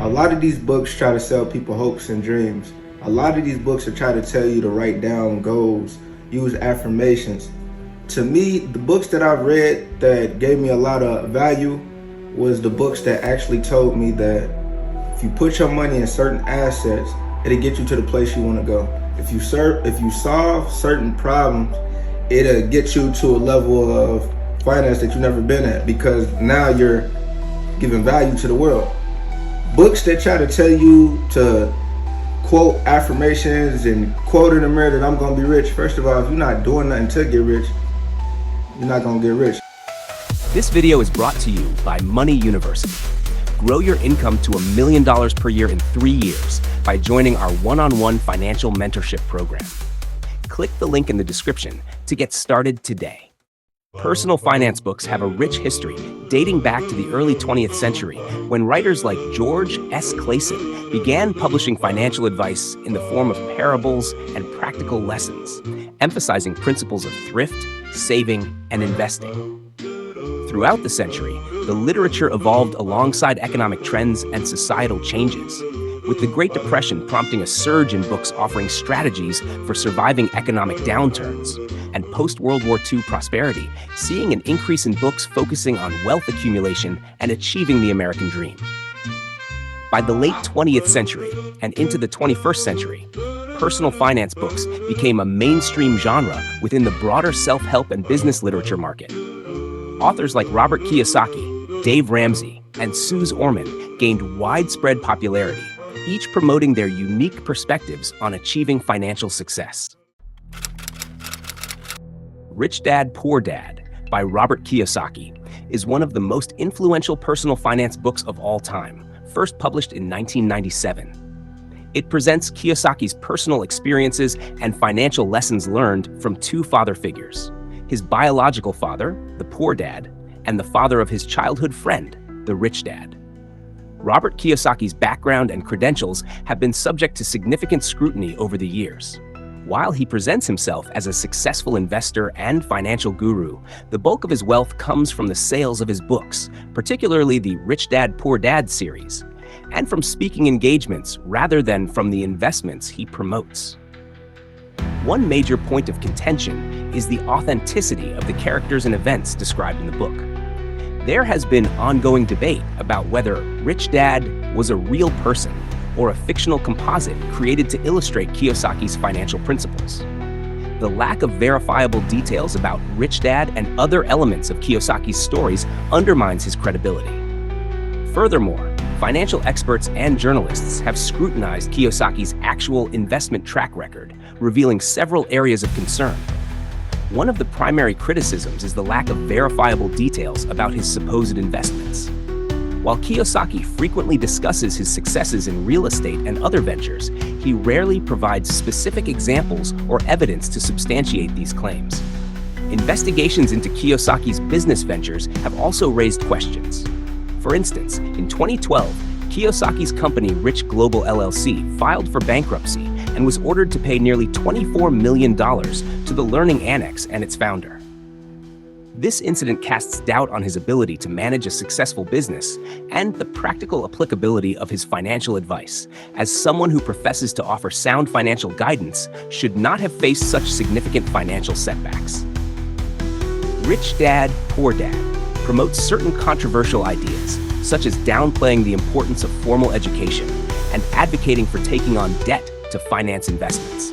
A lot of these books try to sell people hopes and dreams. A lot of these books are trying to tell you to write down goals, use affirmations. To me, the books that I've read that gave me a lot of value was the books that actually told me that if you put your money in certain assets, it'll get you to the place you want to go. If you solve certain problems, it'll get you to a level of finance that you've never been at, because now you're giving value to the world. Books that try to tell you to quote affirmations and quote in the mirror that I'm gonna be rich. First of all, if you're not doing nothing to get rich, you're not gonna get rich. This video is brought to you by Money University. Grow your income to $1 million per year in 3 years by joining our one-on-one financial mentorship program. Click the link in the description to get started today. Personal finance books have a rich history dating back to the early 20th century, when writers like George S. Clason began publishing financial advice in the form of parables and practical lessons, emphasizing principles of thrift, saving, and investing. Throughout the century, the literature evolved alongside economic trends and societal changes, with the Great Depression prompting a surge in books offering strategies for surviving economic downturns, and post-World War II prosperity seeing an increase in books focusing on wealth accumulation and achieving the American dream. By the late 20th century and into the 21st century, personal finance books became a mainstream genre within the broader self-help and business literature market. Authors like Robert Kiyosaki, Dave Ramsey, and Suze Orman gained widespread popularity, each promoting their unique perspectives on achieving financial success. Rich Dad, Poor Dad by Robert Kiyosaki is one of the most influential personal finance books of all time, first published in 1997. It presents Kiyosaki's personal experiences and financial lessons learned from two father figures: his biological father, the poor dad, and the father of his childhood friend, the rich dad. Robert Kiyosaki's background and credentials have been subject to significant scrutiny over the years. While he presents himself as a successful investor and financial guru, the bulk of his wealth comes from the sales of his books, particularly the Rich Dad, Poor Dad series, and from speaking engagements rather than from the investments he promotes. One major point of contention is the authenticity of the characters and events described in the book. There has been ongoing debate about whether Rich Dad was a real person or a fictional composite created to illustrate Kiyosaki's financial principles. The lack of verifiable details about Rich Dad and other elements of Kiyosaki's stories undermines his credibility. Furthermore, financial experts and journalists have scrutinized Kiyosaki's actual investment track record, revealing several areas of concern. One of the primary criticisms is the lack of verifiable details about his supposed investments. While Kiyosaki frequently discusses his successes in real estate and other ventures, he rarely provides specific examples or evidence to substantiate these claims. Investigations into Kiyosaki's business ventures have also raised questions. For instance, in 2012, Kiyosaki's company Rich Global LLC filed for bankruptcy and was ordered to pay nearly $24 million to the Learning Annex and its founder. This incident casts doubt on his ability to manage a successful business and the practical applicability of his financial advice, as someone who professes to offer sound financial guidance should not have faced such significant financial setbacks. Rich Dad, Poor Dad promotes certain controversial ideas, such as downplaying the importance of formal education and advocating for taking on debt to finance investments.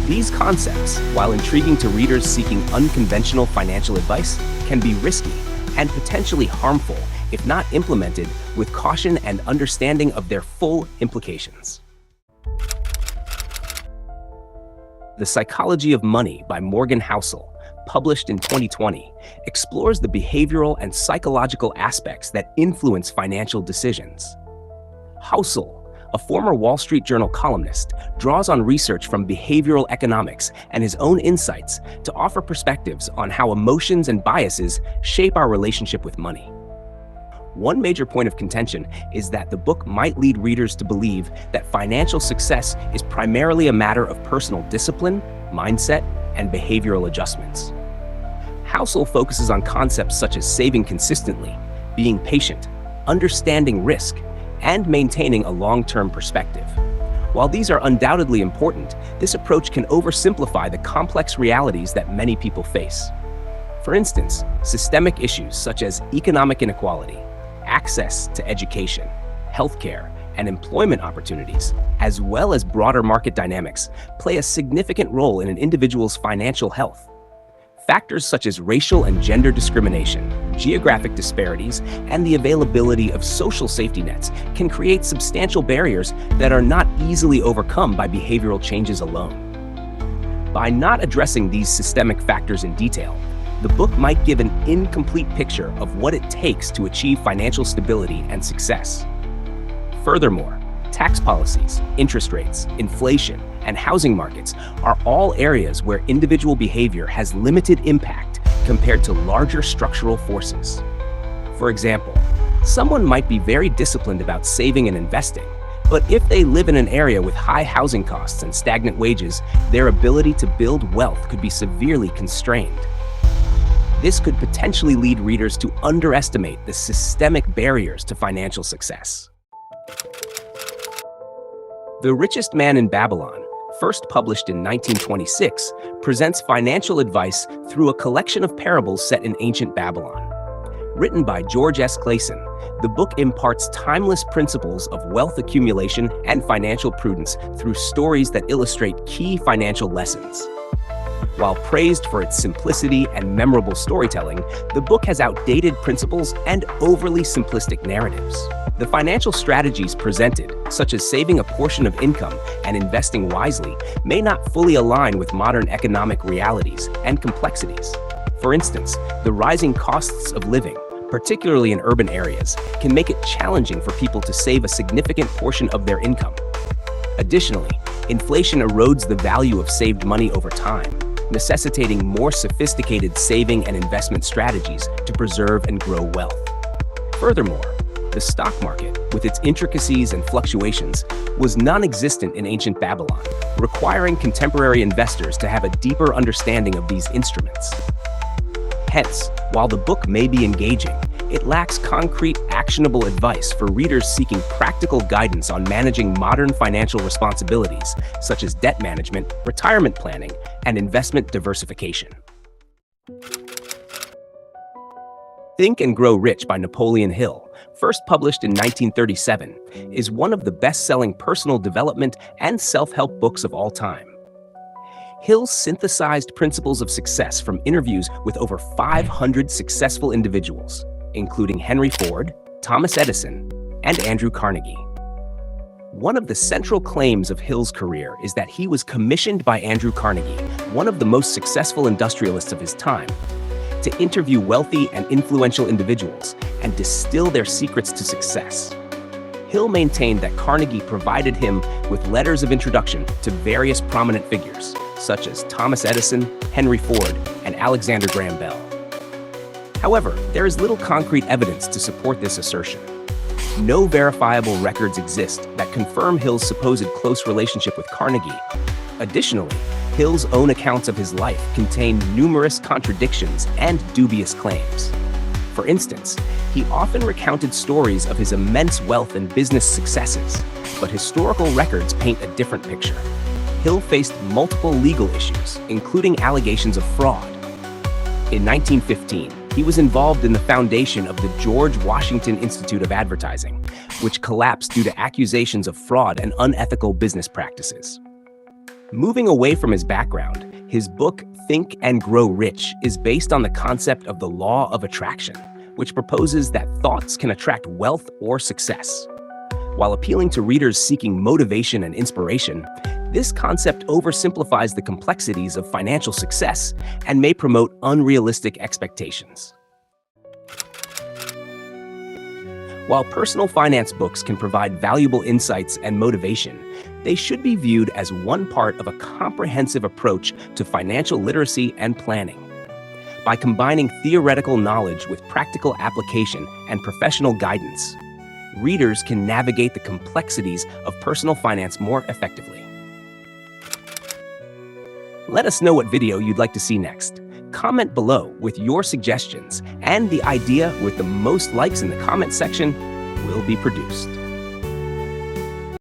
These concepts, while intriguing to readers seeking unconventional financial advice, can be risky and potentially harmful if not implemented with caution and understanding of their full implications. The Psychology of Money by Morgan Housel, published in 2020, explores the behavioral and psychological aspects that influence financial decisions. Housel, a former Wall Street Journal columnist, draws on research from behavioral economics and his own insights to offer perspectives on how emotions and biases shape our relationship with money. One major point of contention is that the book might lead readers to believe that financial success is primarily a matter of personal discipline, mindset, and behavioral adjustments. Housel focuses on concepts such as saving consistently, being patient, understanding risk, and maintaining a long-term perspective. While these are undoubtedly important, this approach can oversimplify the complex realities that many people face. For instance, systemic issues such as economic inequality, access to education, healthcare, and employment opportunities, as well as broader market dynamics, play a significant role in an individual's financial health. Factors such as racial and gender discrimination, geographic disparities, and the availability of social safety nets can create substantial barriers that are not easily overcome by behavioral changes alone. By not addressing these systemic factors in detail, the book might give an incomplete picture of what it takes to achieve financial stability and success. Furthermore, tax policies, interest rates, inflation, and housing markets are all areas where individual behavior has limited impact compared to larger structural forces. For example, someone might be very disciplined about saving and investing, but if they live in an area with high housing costs and stagnant wages, their ability to build wealth could be severely constrained. This could potentially lead readers to underestimate the systemic barriers to financial success. The Richest Man in Babylon, first published in 1926, presents financial advice through a collection of parables set in ancient Babylon. Written by George S. Clason, the book imparts timeless principles of wealth accumulation and financial prudence through stories that illustrate key financial lessons. While praised for its simplicity and memorable storytelling, the book has outdated principles and overly simplistic narratives. The financial strategies presented, such as saving a portion of income and investing wisely, may not fully align with modern economic realities and complexities. For instance, the rising costs of living, particularly in urban areas, can make it challenging for people to save a significant portion of their income. Additionally, inflation erodes the value of saved money over time, necessitating more sophisticated saving and investment strategies to preserve and grow wealth. Furthermore, the stock market, with its intricacies and fluctuations, was non-existent in ancient Babylon, requiring contemporary investors to have a deeper understanding of these instruments. Hence, while the book may be engaging, it lacks concrete, actionable advice for readers seeking practical guidance on managing modern financial responsibilities, such as debt management, retirement planning, and investment diversification. Think and Grow Rich by Napoleon Hill, first published in 1937, is one of the best-selling personal development and self-help books of all time. Hill synthesized principles of success from interviews with over 500 successful individuals, including Henry Ford, Thomas Edison, and Andrew Carnegie. One of the central claims of Hill's career is that he was commissioned by Andrew Carnegie, one of the most successful industrialists of his time, to interview wealthy and influential individuals and distill their secrets to success. Hill maintained that Carnegie provided him with letters of introduction to various prominent figures, such as Thomas Edison, Henry Ford, and Alexander Graham Bell. However, there is little concrete evidence to support this assertion. No verifiable records exist that confirm Hill's supposed close relationship with Carnegie. Additionally, Hill's own accounts of his life contain numerous contradictions and dubious claims. For instance, he often recounted stories of his immense wealth and business successes, but historical records paint a different picture. Hill faced multiple legal issues, including allegations of fraud. In 1915, he was involved in the foundation of the George Washington Institute of Advertising, which collapsed due to accusations of fraud and unethical business practices. Moving away from his background, his book, Think and Grow Rich, is based on the concept of the law of attraction, which proposes that thoughts can attract wealth or success. While appealing to readers seeking motivation and inspiration, this concept oversimplifies the complexities of financial success and may promote unrealistic expectations. While personal finance books can provide valuable insights and motivation, they should be viewed as one part of a comprehensive approach to financial literacy and planning. By combining theoretical knowledge with practical application and professional guidance, readers can navigate the complexities of personal finance more effectively. Let us know what video you'd like to see next. Comment below with your suggestions, and the idea with the most likes in the comment section will be produced.